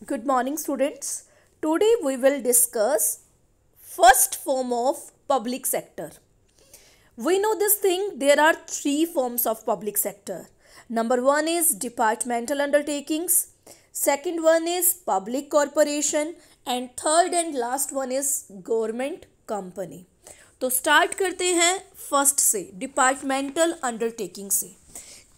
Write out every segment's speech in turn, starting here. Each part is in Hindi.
Good morning, students. Today we will discuss first form of public sector. We know this thing, there are three forms of public sector. Number one is departmental undertakings, second one is public corporation, and third and last one is government company. तो स्टार्ट करते हैं फर्स्ट से, डिपार्टमेंटल अंडरटेकिंग से।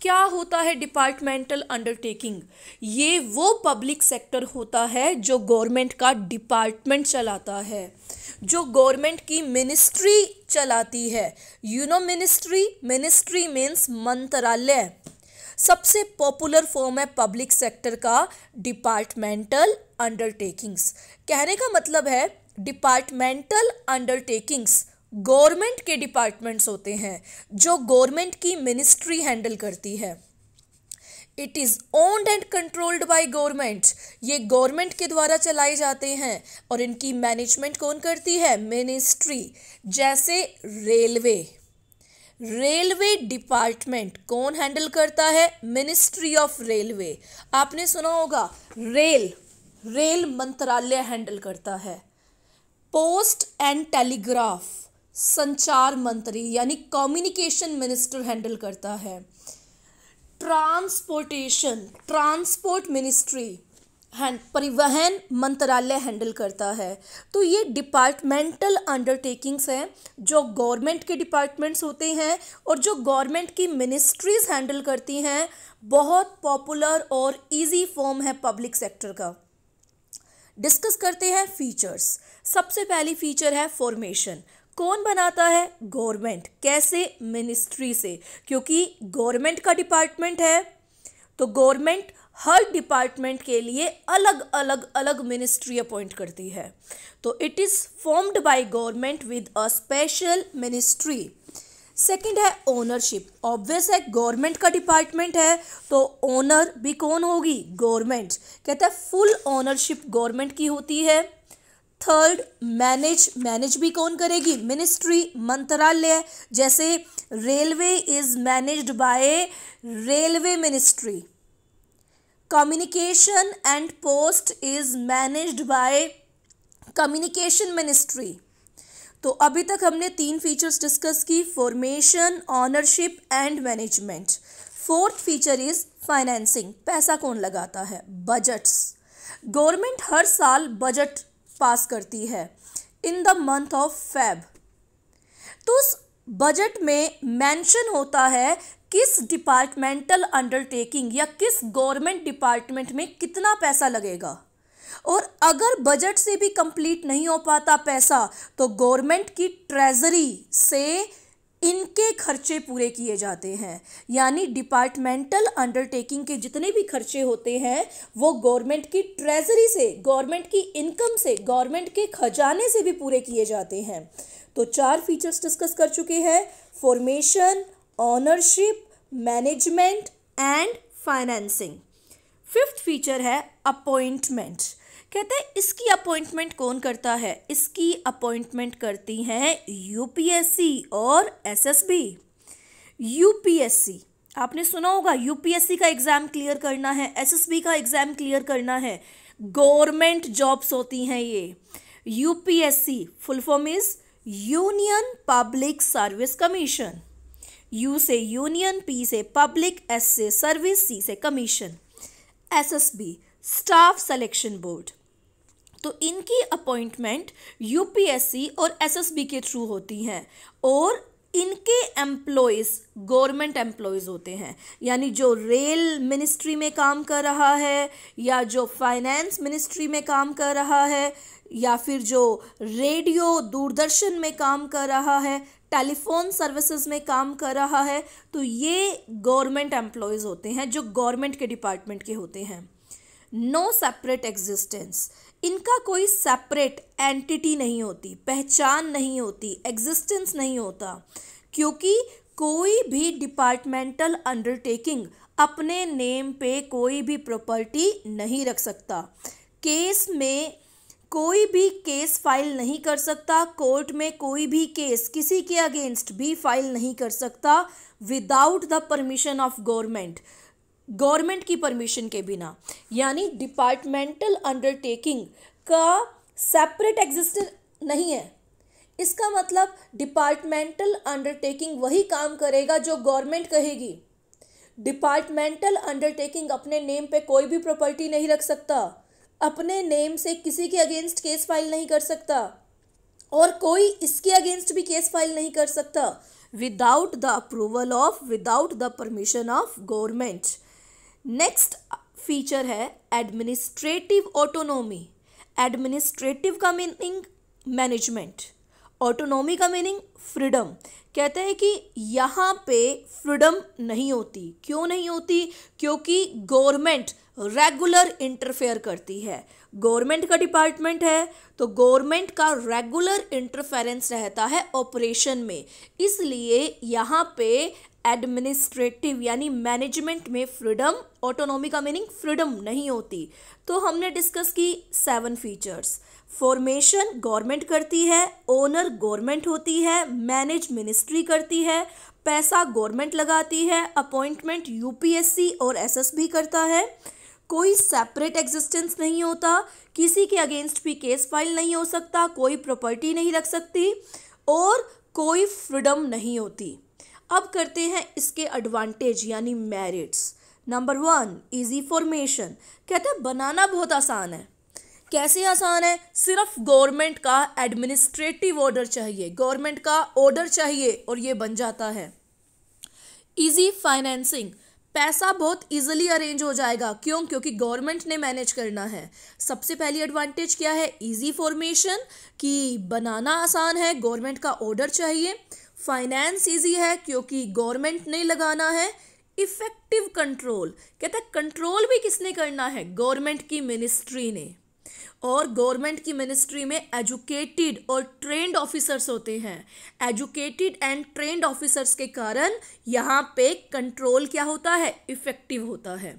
क्या होता है डिपार्टमेंटल अंडरटेकिंग? ये वो पब्लिक सेक्टर होता है जो गवर्नमेंट का डिपार्टमेंट चलाता है, जो गवर्नमेंट की मिनिस्ट्री चलाती है। मिनिस्ट्री मीन्स मंत्रालय। सबसे पॉपुलर फॉर्म है पब्लिक सेक्टर का डिपार्टमेंटल अंडरटेकिंग्स। कहने का मतलब है डिपार्टमेंटल अंडरटेकिंग्स गवर्नमेंट के डिपार्टमेंट्स होते हैं जो गवर्नमेंट की मिनिस्ट्री हैंडल करती है। It is owned and controlled by government. ये गवर्नमेंट के द्वारा चलाए जाते हैं और इनकी मैनेजमेंट कौन करती है? मिनिस्ट्री। जैसे रेलवे डिपार्टमेंट कौन हैंडल करता है? Ministry of railway. आपने सुना होगा रेल मंत्रालय हैंडल करता है। पोस्ट एंड टेलीग्राफ संचार मंत्री यानी कम्युनिकेशन मिनिस्टर हैंडल करता है। ट्रांसपोर्ट मिनिस्ट्री परिवहन मंत्रालय हैंडल करता है। तो ये डिपार्टमेंटल अंडरटेकिंग्स हैं जो गवर्नमेंट के डिपार्टमेंट्स होते हैं और जो गवर्नमेंट की मिनिस्ट्रीज हैंडल करती हैं। बहुत पॉपुलर और इजी फॉर्म है पब्लिक सेक्टर का। डिस्कस करते हैं फीचर्स। सबसे पहली फीचर है फॉर्मेशन। कौन बनाता है? गवर्नमेंट। कैसे? मिनिस्ट्री से, क्योंकि गवर्नमेंट का डिपार्टमेंट है तो गवर्नमेंट हर डिपार्टमेंट के लिए अलग मिनिस्ट्री अपॉइंट करती है। तो it is formed by government with a special ministry. Second है ओनरशिप। ऑब्वियस है गवर्नमेंट का डिपार्टमेंट है तो ओनर भी कौन होगी? गवर्नमेंट। कहता है फुल ओनरशिप गवर्नमेंट की होती है। थर्ड मैनेज भी कौन करेगी? मिनिस्ट्री, मंत्रालय। जैसे railway is managed by railway ministry. Communication and post is managed by communication ministry. तो अभी तक हमने तीन फीचर्स डिस्कस की, formation, ownership and management. Fourth feature is financing. पैसा कौन लगाता है? बजट्स। गवर्नमेंट हर साल बजट पास करती है in the month of Feb. तो उस बजट में मेंशन होता है किस डिपार्टमेंटल अंडरटेकिंग या किस गवर्नमेंट डिपार्टमेंट में कितना पैसा लगेगा। और अगर बजट से भी कंप्लीट नहीं हो पाता पैसा तो गवर्नमेंट की ट्रेजरी से इनके खर्चे पूरे किए जाते हैं। यानी डिपार्टमेंटल अंडरटेकिंग के जितने भी खर्चे होते हैं वो गवर्नमेंट की ट्रेजरी से, गवर्नमेंट की इनकम से, गवर्नमेंट के खजाने से भी पूरे किए जाते हैं। तो चार फीचर्स डिस्कस कर चुके हैं, formation, ownership, management and financing. Fifth feature है अपॉइंटमेंट। कहते हैं इसकी अपॉइंटमेंट कौन करता है? इसकी अपॉइंटमेंट करती हैं यूपीएससी और एसएसबी। यूपीएससी आपने सुना होगा, यूपीएससी का एग्जाम क्लियर करना है, एसएसबी का एग्जाम क्लियर करना है। गवर्नमेंट जॉब्स होती हैं ये। UPSC full form is union public service commission. You से यूनियन, पी से पब्लिक, एस से सर्विस, सी से commission. SSB staff selection board. तो इनकी अपॉइंटमेंट यूपीएससी और एसएसबी के थ्रू होती हैं और इनके एम्प्लॉयज़ गवर्नमेंट एम्प्लॉयज़ होते हैं। यानी जो रेल मिनिस्ट्री में काम कर रहा है या जो फाइनेंस मिनिस्ट्री में काम कर रहा है या फिर जो रेडियो दूरदर्शन में काम कर रहा है, टेलीफोन सर्विसेज में काम कर रहा है, तो ये गवर्नमेंट एम्प्लॉयज़ होते हैं जो गवर्नमेंट के डिपार्टमेंट के होते हैं। No separate existence. इनका कोई सेपरेट एंटिटी नहीं होती, पहचान नहीं होती, एग्जिस्टेंस नहीं होता, क्योंकि कोई भी डिपार्टमेंटल अंडरटेकिंग अपने नेम पे कोई भी प्रॉपर्टी नहीं रख सकता। केस में कोई भी केस फाइल नहीं कर सकता, कोर्ट में कोई भी केस किसी के अगेंस्ट भी फाइल नहीं कर सकता without the permission of government. Government की परमिशन के बिना, यानी डिपार्टमेंटल अंडरटेकिंग का सेपरेट एग्जिस्टेंस नहीं है। इसका मतलब डिपार्टमेंटल अंडरटेकिंग वही काम करेगा जो गवर्नमेंट कहेगी। डिपार्टमेंटल अंडरटेकिंग अपने नेम पे कोई भी प्रॉपर्टी नहीं रख सकता, अपने नेम से किसी के अगेंस्ट केस फाइल नहीं कर सकता, और कोई इसके अगेंस्ट भी केस फाइल नहीं कर सकता without the approval of, without the permission of government. Next feature है एडमिनिस्ट्रेटिव ऑटोनॉमी। एडमिनिस्ट्रेटिव का मीनिंग मैनेजमेंट, ऑटोनॉमी का मीनिंग फ्रीडम। कहते हैं कि यहाँ पे फ्रीडम नहीं होती। क्यों नहीं होती? क्योंकि गवर्नमेंट रेगुलर इंटरफेयर करती है। गवर्नमेंट का डिपार्टमेंट है तो गवर्नमेंट का रेगुलर इंटरफेरेंस रहता है ऑपरेशन में, इसलिए यहाँ पे एडमिनिस्ट्रेटिव यानी मैनेजमेंट में फ्रीडम, ऑटोनॉमी का मीनिंग फ्रीडम नहीं होती। तो हमने डिस्कस की 7 फीचर्स। फॉर्मेशन गवर्नमेंट करती है, ओनर गवर्नमेंट होती है, मैनेज मिनिस्ट्री करती है, पैसा गवर्नमेंट लगाती है, अपॉइंटमेंट यूपीएससी और एसएसबी करता है, कोई सेपरेट एग्जिस्टेंस नहीं होता, किसी के अगेंस्ट भी केस फाइल नहीं हो सकता, कोई प्रॉपर्टी नहीं रख सकती और कोई फ्रीडम नहीं होती। अब करते हैं इसके एडवांटेज यानी मेरिट्स। Number 1 easy formation. कहते हैं बनाना बहुत आसान है। कैसे आसान है? सिर्फ गवर्नमेंट का एडमिनिस्ट्रेटिव ऑर्डर चाहिए, गवर्नमेंट का ऑर्डर चाहिए और ये बन जाता है। इजी फाइनेंसिंग, पैसा बहुत इजीली अरेंज हो जाएगा। क्यों? क्योंकि गवर्नमेंट ने मैनेज करना है। सबसे पहली एडवांटेज क्या है? इजी फॉर्मेशन, कि बनाना आसान है, गवर्नमेंट का ऑर्डर चाहिए। फाइनेंस इजी है क्योंकि गवर्नमेंट ने लगाना है। इफेक्टिव कंट्रोल, कहते हैं कंट्रोल भी किसने करना है? गवर्नमेंट की मिनिस्ट्री ने। और गवर्नमेंट की मिनिस्ट्री में एजुकेटेड और ट्रेंड ऑफिसर्स होते हैं। एजुकेटेड एंड ट्रेंड ऑफिसर्स के कारण यहाँ पे कंट्रोल क्या होता है? इफेक्टिव होता है।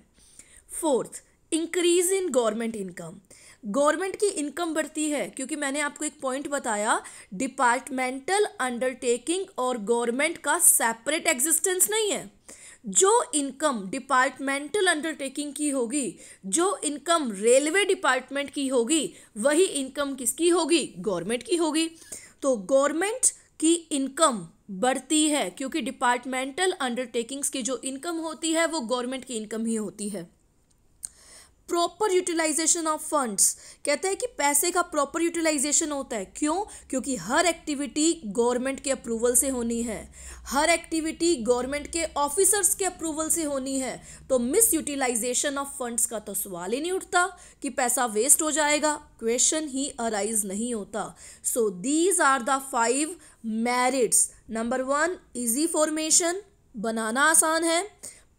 4th increase in government income. Government की इनकम बढ़ती है क्योंकि मैंने आपको एक पॉइंट बताया, डिपार्टमेंटल अंडरटेकिंग और गवर्नमेंट का सेपरेट एग्जिस्टेंस नहीं है। जो इनकम डिपार्टमेंटल अंडरटेकिंग की होगी, जो इनकम रेलवे डिपार्टमेंट की होगी, वही इनकम किसकी होगी? गवर्नमेंट की होगी। तो गवर्नमेंट की इनकम बढ़ती है क्योंकि डिपार्टमेंटल अंडरटेकिंग्स की जो इनकम होती है वो गवर्नमेंट की इनकम ही होती है। प्रॉपर यूटिलाइजेशन ऑफ फंड्स, कहते हैं कि पैसे का प्रॉपर यूटिलाइजेशन होता है। क्यों? क्योंकि हर एक्टिविटी गवर्नमेंट के अप्रूवल से होनी है, हर एक्टिविटी गवर्नमेंट के ऑफिसर्स के अप्रूवल से होनी है। तो मिस यूटिलाइजेशन ऑफ फंड्स का तो सवाल ही नहीं उठता कि पैसा वेस्ट हो जाएगा, क्वेश्चन ही अराइज नहीं होता। So these are the 5 merits. Number 1 easy formation, बनाना आसान है,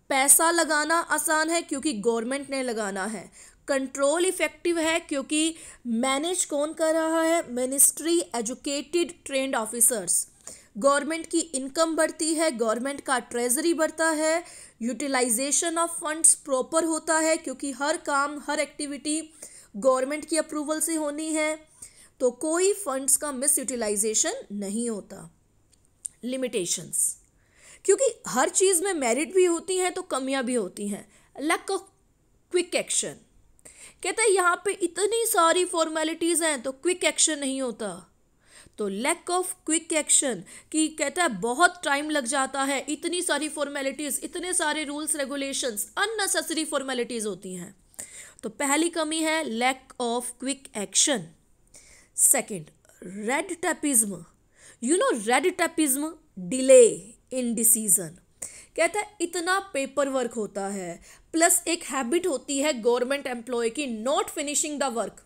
पैसा लगाना आसान है क्योंकि गवर्नमेंट ने लगाना है, कंट्रोल इफेक्टिव है क्योंकि मैनेज कौन कर रहा है? Ministry, educated, trend officers. Government की इनकम बढ़ती है, गवर्नमेंट का ट्रेजरी बढ़ता है, यूटिलाइजेशन ऑफ फंड्स प्रॉपर होता है क्योंकि हर काम, हर एक्टिविटी गवर्नमेंट की अप्रूवल से होनी है, तो कोई फंड्स का मिस यूटिलाइजेशन नहीं होता। लिमिटेशंस, क्योंकि हर चीज़ में मेरिट भी होती हैं तो कमियां भी होती हैं। लैक ऑफ क्विक एक्शन, कहता है यहाँ पे इतनी सारी फॉर्मेलिटीज़ हैं तो क्विक एक्शन नहीं होता। तो लैक ऑफ क्विक एक्शन कि कहता है बहुत टाइम लग जाता है, इतनी सारी फॉर्मेलिटीज़, इतने सारे रूल्स रेगुलेशंस, अननेसेसरी फॉर्मेलिटीज़ होती हैं। तो पहली कमी है lack of quick action. Second, red tapism. You know red tapism, delay in decision. कहता है इतना पेपर वर्क होता है, प्लस एक हैबिट होती है गवर्नमेंट एम्प्लॉय की not finishing the work.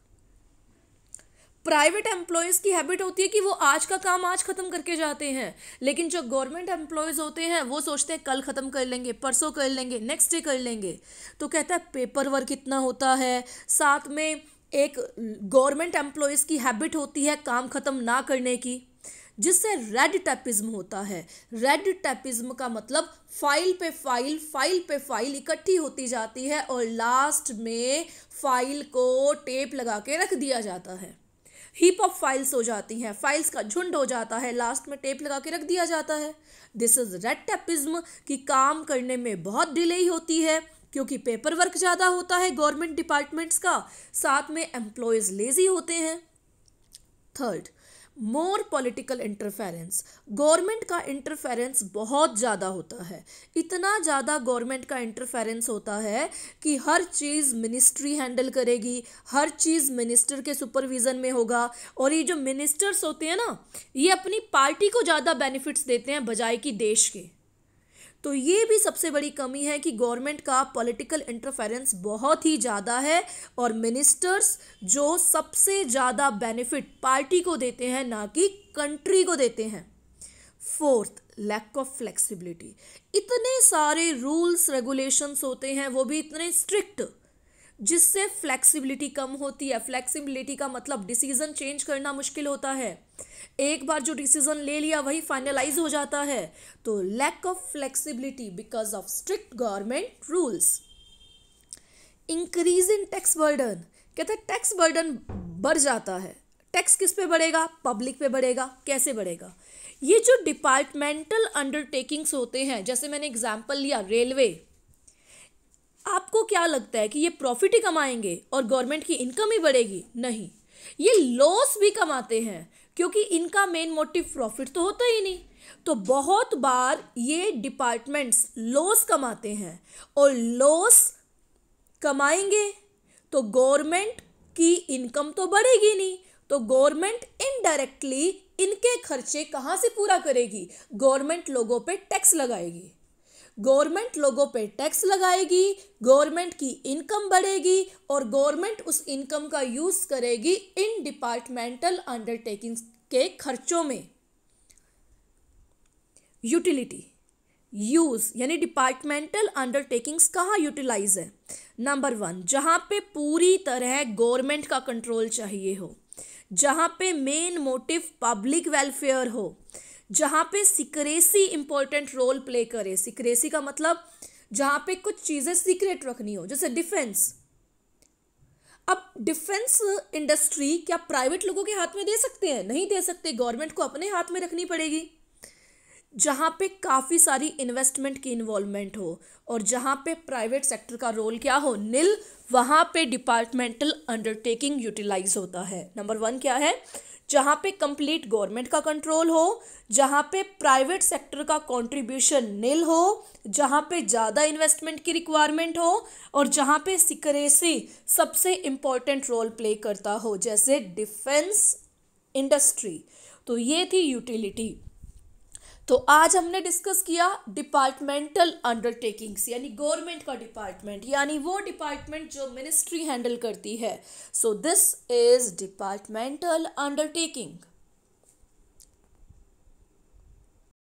Private employees की हैबिट होती है कि वो आज का काम आज ख़त्म करके जाते हैं, लेकिन जो गवर्नमेंट एम्प्लॉयज़ होते हैं वो सोचते हैं कल ख़त्म कर लेंगे, परसों कर लेंगे, नेक्स्ट डे कर लेंगे। तो कहता है पेपर वर्क इतना होता है, साथ में एक गवर्नमेंट एम्प्लॉयज़ की हैबिट होती है काम ख़त्म ना करने की, जिससे रेड टेपिज्म होता है। रेड टेपिज्म का मतलब फाइल पे फाइल इकट्ठी होती जाती है और लास्ट में फाइल को टेप लगा के रख दिया जाता है। हीप ऑफ फाइल्स हो जाती हैं, फाइल्स का झुंड हो जाता है, लास्ट में टेप लगा के रख दिया जाता है। दिस इज रेड टेपिज्म कि काम करने में बहुत डिले होती है, क्योंकि पेपर वर्क ज़्यादा होता है गवर्नमेंट डिपार्टमेंट्स का, साथ में एम्प्लॉयज़ लेजी होते हैं। थर्ड, मोर पॉलिटिकल इंटरफेरेंस, गवर्नमेंट का इंटरफेरेंस बहुत ज़्यादा होता है। इतना ज़्यादा गवर्नमेंट का इंटरफेरेंस होता है कि हर चीज़ मिनिस्ट्री हैंडल करेगी, हर चीज़ मिनिस्टर के सुपरविज़न में होगा। और ये जो मिनिस्टर्स होते हैं ना, ये अपनी पार्टी को ज़्यादा बेनिफिट्स देते हैं बजाय कि देश के। तो ये भी सबसे बड़ी कमी है कि गवर्नमेंट का पॉलिटिकल इंटरफेरेंस बहुत ही ज़्यादा है और मिनिस्टर्स जो सबसे ज़्यादा बेनिफिट पार्टी को देते हैं ना कि कंट्री को देते हैं। फोर्थ, लैक ऑफ फ्लेक्सिबिलिटी, इतने सारे रूल्स रेगुलेशंस होते हैं, वो भी इतने स्ट्रिक्ट, जिससे फ्लेक्सिबिलिटी कम होती है। फ्लेक्सिबिलिटी का मतलब डिसीजन चेंज करना मुश्किल होता है, एक बार जो डिसीजन ले लिया वही फाइनलाइज हो जाता है। तो lack of flexibility because of strict government rules. Increase in tax burden, कहते हैं टैक्स बर्डन बढ़ जाता है। टैक्स किस पे बढ़ेगा? पब्लिक पे बढ़ेगा। कैसे बढ़ेगा? ये जो डिपार्टमेंटल अंडरटेकिंग्स होते हैं, जैसे मैंने एग्जांपल लिया रेलवे, आपको क्या लगता है कि ये प्रॉफिट ही कमाएंगे और गवर्नमेंट की इनकम ही बढ़ेगी? नहीं, ये लॉस भी कमाते हैं, क्योंकि इनका मेन मोटिव प्रॉफिट तो होता ही नहीं। तो बहुत बार ये डिपार्टमेंट्स लॉस कमाते हैं, और लॉस कमाएंगे तो गवर्नमेंट की इनकम तो बढ़ेगी नहीं, तो गवर्नमेंट इनडायरेक्टली इनके खर्चे कहाँ से पूरा करेगी? गवर्नमेंट लोगों पे टैक्स लगाएगी। गवर्नमेंट लोगों पे टैक्स लगाएगी, गवर्नमेंट की इनकम बढ़ेगी, और गवर्नमेंट उस इनकम का यूज़ करेगी इन डिपार्टमेंटल अंडरटेकिंग्स के खर्चों में। यूटिलिटी, यूज़, यानी डिपार्टमेंटल अंडरटेकिंग्स कहाँ यूटिलाइज है? नंबर 1, जहाँ पे पूरी तरह गवर्नमेंट का कंट्रोल चाहिए हो, जहाँ पे मेन मोटिव पब्लिक वेलफेयर हो, जहाँ पे सिक्रेसी इंपॉर्टेंट रोल प्ले करे। सिक्रेसी का मतलब जहाँ पे कुछ चीज़ें सीक्रेट रखनी हो, जैसे डिफेंस। अब डिफेंस इंडस्ट्री क्या प्राइवेट लोगों के हाथ में दे सकते हैं? नहीं दे सकते, गवर्नमेंट को अपने हाथ में रखनी पड़ेगी। जहाँ पे काफ़ी सारी इन्वेस्टमेंट की इन्वॉल्वमेंट हो और जहाँ पे प्राइवेट सेक्टर का रोल क्या हो? निल, वहाँ पे डिपार्टमेंटल अंडरटेकिंग यूटिलाइज होता है। नंबर 1 क्या है? जहाँ पे कंप्लीट गवर्नमेंट का कंट्रोल हो, जहाँ पे प्राइवेट सेक्टर का कंट्रीब्यूशन निल हो, जहाँ पे ज़्यादा इन्वेस्टमेंट की रिक्वायरमेंट हो, और जहाँ पे सिक्रेसी सबसे इम्पॉर्टेंट रोल प्ले करता हो, जैसे डिफेंस इंडस्ट्री। तो ये थी यूटिलिटी। तो आज हमने डिस्कस किया डिपार्टमेंटल अंडरटेकिंग्स, यानी गवर्नमेंट का डिपार्टमेंट, यानी वो डिपार्टमेंट जो मिनिस्ट्री हैंडल करती है। So this is departmental undertaking.